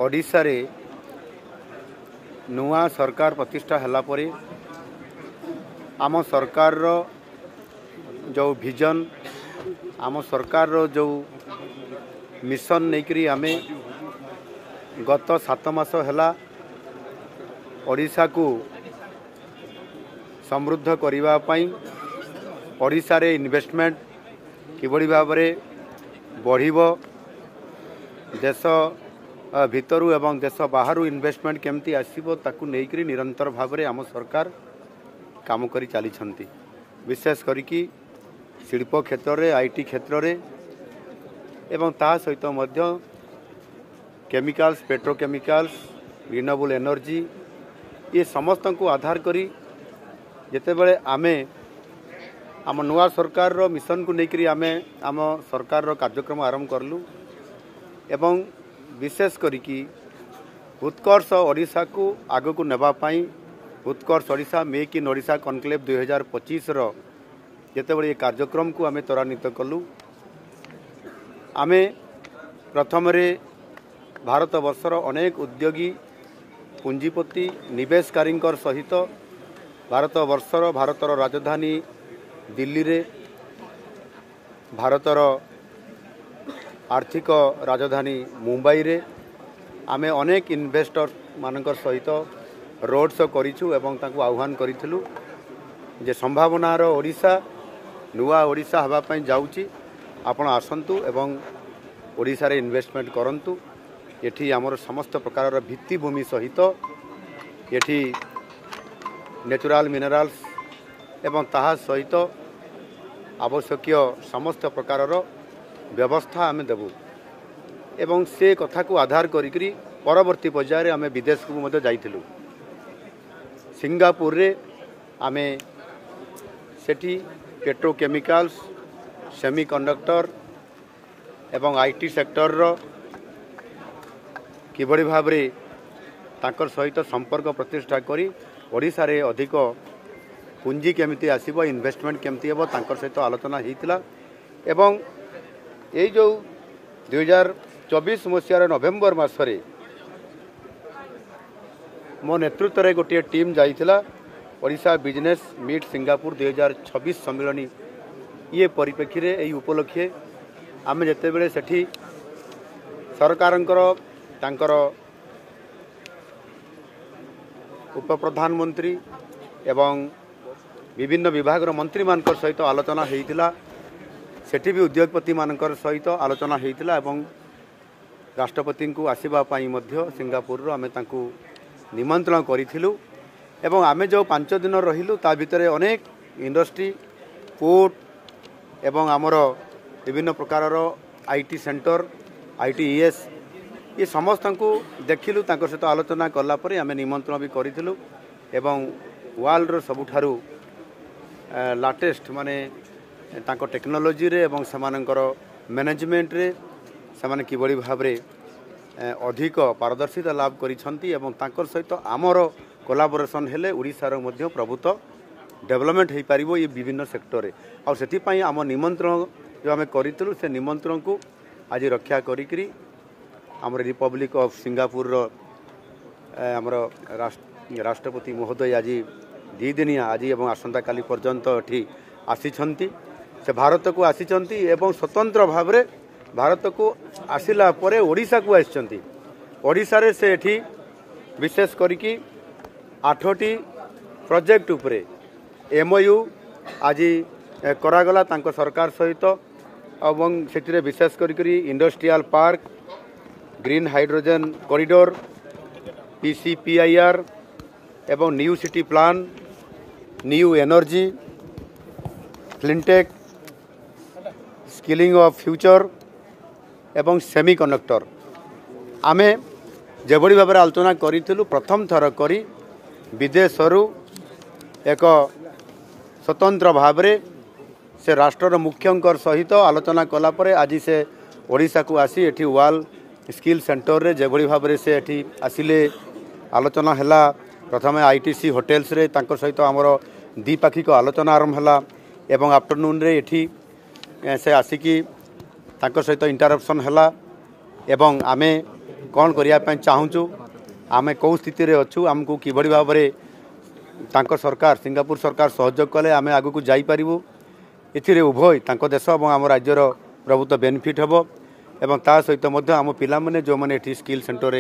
ओडिशा रे नुआ सरकार प्रतिष्ठा हला परे आम सरकार रो जो विजन आम सरकार रो जो मिशन नहीं आमे गत 7 मास हला ओडिशा को समृद्ध करिवा पई ओडिशा रे इन्वेस्टमेंट किबड़ी भाव में बढ़िबो देश भितरु एवं देश बाहरु इन्वेस्टमेंट केमती आसीबो ताकू नेइकरी निरंतर भाव में आम सरकार काम करी चली छंती। विशेष करिकी शिल्प क्षेत्र रे आईटी क्षेत्र रे एवं ता सहित मध्य केमिकल्स पेट्रोकेमिकल्स रिन्यूएबल एनर्जी ये समस्त को आधार करी जेते बेले आमे आम नुआ सरकार रो मिशन को लेकर आमे आम सरकार रो कार्यक्रम आरंभ करलु एवं विशेष करिकी उत्कर्ष ओडिशा को आगो को नेबा पाई Utkarsh Odisha make in Odisha conclave 2025 रो जेते बेले ये कार्यक्रम को आमे त्वरान्वित कलु। आमे प्रथम रे भारत वर्षर अनेक उद्योगी पुंजीपति निवेशकारी सहित भारत वर्षर भारतर राजधानी दिल्ली रे भारतर आर्थिक राजधानी मुंबई रे आमे अनेक इन्वेस्टर मानकर सहित रोड शो करिछु एवं तांको आह्वान करिथिलु जे संभावनार ओडिशा नुआ ओडिशा हवा पई जाउची आपण आसंतु एवं ओडिशा रे इन्वेस्टमेंट करंतु। एठी हमर समस्त प्रकार भित्तिभूमि सहित एठी नेचुरल मिनरल्स एवं ताहा सहित आवश्यक समस्त प्रकार व्यवस्था आमे देबु एवं से कथा को आधार करी परवर्ती पर्यायर आमे विदेश को मध्य जाइथिलु। सिंगापुर रे आमे सेठी पेट्रोकेमिकल्स सेमीकंडक्टर एवं आईटी सेक्टर रो किबड़ी भाव रे ताकर सहित संपर्क प्रतिष्ठा करी ओडिशा रे अधिक पुंजी केमिति आसीबो इन्वेस्टमेंट केमिति हेबो ताकर सहित आलोचना हेतिला एवं ए जो 2024 मसीहार नवेम्बर मासरे मो नेतृत्व रे गोटे टीम जाइथिला ओडिशा बिजनेस मीट सिंगापुर 2026 सम्मेलनी ये परिप्रेक्षी रे एई उपलक्षे आमे जेते बेले सेठी सरकारंकर तांकर उप प्रधानमंत्री एवं विभिन्न विभाग मंत्री मानकर सहित आलोचना हेतिला सेठी भी उद्योगपति मानकर सहित आलोचना हेतिला एवं राष्ट्रपति को आसीबा पाई मध्य सिंगापुर रो आमे तांकू निमंत्रण करिथिलु एवं आमे जो 5 दिन रहिलु ता भितरे अनेक इंडस्ट्री पोर्ट एवं आमर विभिन्न प्रकार आईटी सेंटर आईटीईएस ये समस्त को देखिलु तांकर सहित आलोचना कला परे आमे निमंत्रण भी करिथिलु एवं वर्ल्ड रो सबुठारु लाटेस्ट माने तांको टेक्नोलोजी रे एवं समानकर मैनेजमेंट रे समान किबड़ी भाव रे अधिक पारदर्शिता लाभ करिसंती एवं तांकर सहित आमर कोलाबोरेशन हेले ओडिसा रो मध्य प्रभुत्व डेवलपमेंट हो पारिबो ये विभिन्न सेक्टर रे और सेति पई आम निमंत्रण जो आमे करितलु से निमंत्रण को आज रक्षा करिकरी आम रिपब्लिक ऑफ सिंगापुर रो आमर राष्ट्रपति महोदय आज 2 दिनिया आज एवं आसंता काली पर्यंत एठी आसीछंती से भारत को आसीछंती एवं स्वतंत्र भाव रे भारत को आसिला परे ओडिशा को आसीछंती। ओडिशा रे से एठी विशेष करिकी 8टी प्रोजेक्ट उपरे एमओयू आज करागला तांको सरकार सहित एवं सेटिरे विशेष करिकरी industrial park green hydrogen corridor PCPIR एवं new city plan new energy cleantech skilling of future एवं सेमीकंडक्टर आमे जेबड़ी भाव आलोचना करिथिलु प्रथम थर करी विदेशरू एक स्वतंत्र भाव रे से राष्ट्र मुख्यंकर सहित आलोचना कला परे आज से ओडिशा को आसी एठी वाल स्किल सेंटर रे जेबड़ी भाव रे से एठी आसिले आलोचना हैला प्रथम आईटीसी होटेल्स रे तांकर सहित आमर द्विपाक्षिक आलोचना आरंभ हैला एवं आफ्टरनून रे एठी से आसिकी तांकर सहित इंटरप्शन हैला एवं आमे कौन करने चाहूँ आम कौ स्थित अच्छु आमको किभली भाव में सरकार सिंगापुर सरकार सहयोग कले आम आग को जापरू ए उभय देश और आम राज्यर प्रभुत्व बेनिफिट हम एवं ता सहित आम पिला माने जो मैंने स्किल सेंटर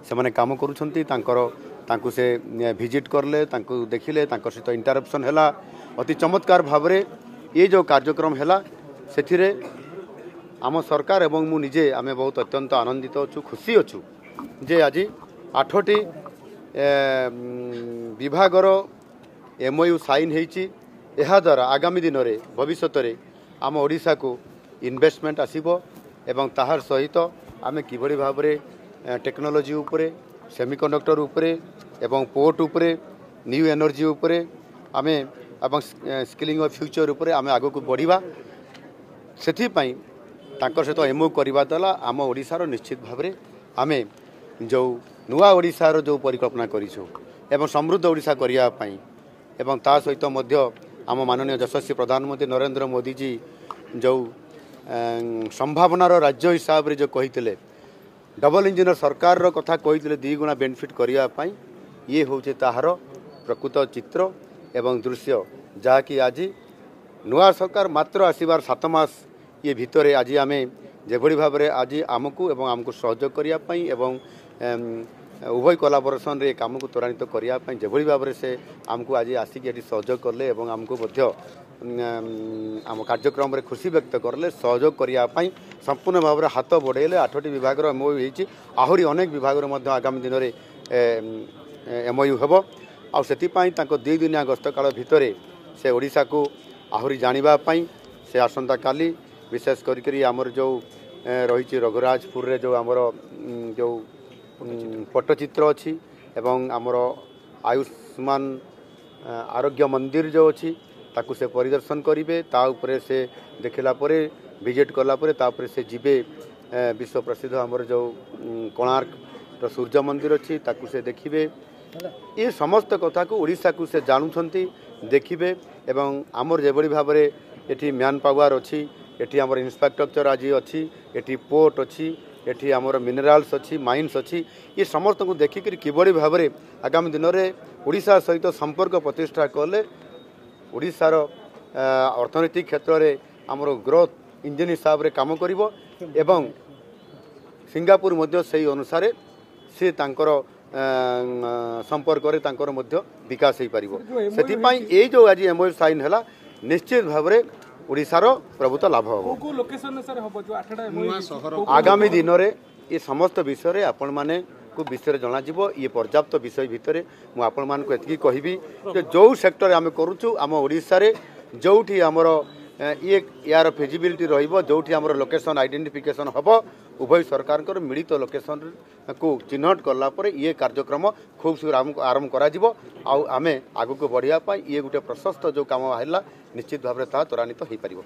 से मैंने काम करूँ से विजिट करले देखिले सहित इंटरप्शन है अति चमत्कार भाव में ये जो कार्यक्रम है से आम सरकार एवं मु निजे आम बहुत अत्यंत आनंदित अच्छु खुशी अच्छु जे आज 8टी विभागर MOU साइन होती द्वारा आगामी दिन में भविष्य में आम ओडिशा को इन्वेस्टमेंट आसीबो एवं ताहार सहित आम किभली भाव में टेक्नोलोजी उपरे सेमिकंडक्टर उपरे एवं पोर्ट उपरे न्यू एनर्जी उपरे आम एवं स्किलिंग ऑफ फ्यूचर उपरे आम आग को बढ़िबा सेथिपाई तांकर सहित MOU करवा द्वारा आम ओडिशार निश्चित भाव में आम जो नुआ ओडिशार जो परिकल्पना करिछु एवं समृद्ध ओडिशा करिया पई एवं ता सहित मध्य आम माननीय यशस्वी प्रधानमंत्री नरेंद्र मोदी जी जो संभावनार राज्य हिसाब रे जो कहितले डबल इंजिन सरकार रो कथा कहितले 2 गुणा बेनिफिट करिया पई ये होचे ताहार प्रकृत चित्र एवं दृश्य जहाँकि आज नुआ सरकार मात्र आसबार 7 मास ये भितर आज आम जेभली भाव में आज आमको एवं आमको सहयोग करने एवं उभय कोलाबोरेशन रे काम को त्वरान्वित करने जेभली भाव में से आमको आज आसिक ये सहयोग कले एवं आमको आम कार्यक्रम रे खुशी व्यक्त करले सहयोग करने संपूर्ण भाव में हाथ बढ़ेले 8टी विभाग MOU होती आहरी अनेक विभाग आगामी दिन में MOU हम आपाई 2 दिनिया गस्त काल भितर से ओडिशा को आहरी जानापी से आसंता काली विशेष करी आमर जो रही रघुराजपुर रे जो आमर जो पट्टचित्र अच्छी एवं आमर आयुष्मान आरोग्य मंदिर जो अच्छी ताकू से परिदर्शन करेंगे ताऊपर से देखला परे विजिट कलापर तापर से जीवे विश्व प्रसिद्ध आमर जो कोणार्क सूर्य मंदिर अच्छी ताकू से देखिए ये समस्त कथा को ओडिशा को से जानुंट देखिए एवं आमर जेभली भाव में ये मैन पावर अच्छी एटी आमर इंफ्रास्ट्रक्चर आज अच्छी एटी पोर्ट अच्छी एटी आमर मिनराल्स अच्छी माइन्स अच्छी ये समस्त को देखिक किभली भाव में आगामी दिन में ओडिशा सहित संपर्क प्रतिष्ठा कले ओडिशार अर्थनैतिक क्षेत्र में आमर ग्रोथ इंजिन हिसाब से काम करिवो एवं सिंगापुर मध्य से अनुसार सी तांकर संपर्क रे तांकर मध्य विकास हो पारिबो सेथिपाई ए जो आज MOU साइन हैला निश्चित भाव में ओडिशार प्रभुत्व लाभ हम आगामी दिन में ये समस्त विषय आपण माने को विषय जना जीवो ये पर्याप्त विषय भितर मु आपण मान को एतकी कहबी कि जो सेक्टर आम करूछु आम ओडिशा रे जोठी हमर ये यार फिजिबिलिटी रहिबो जोठी हमर लोकेशन आइडेंटिफिकेशन हबो उभय सरकार को मिलित लोकेशन को चिन्हट कला पर ये कार्यक्रम खूब शीघ्र आरंभ करा जिवो आउ आमे आगु को बढ़िया पाई ये गोटे प्रशस्त जो काम है निश्चित भाव में त्वरान्वित हो पारिबो।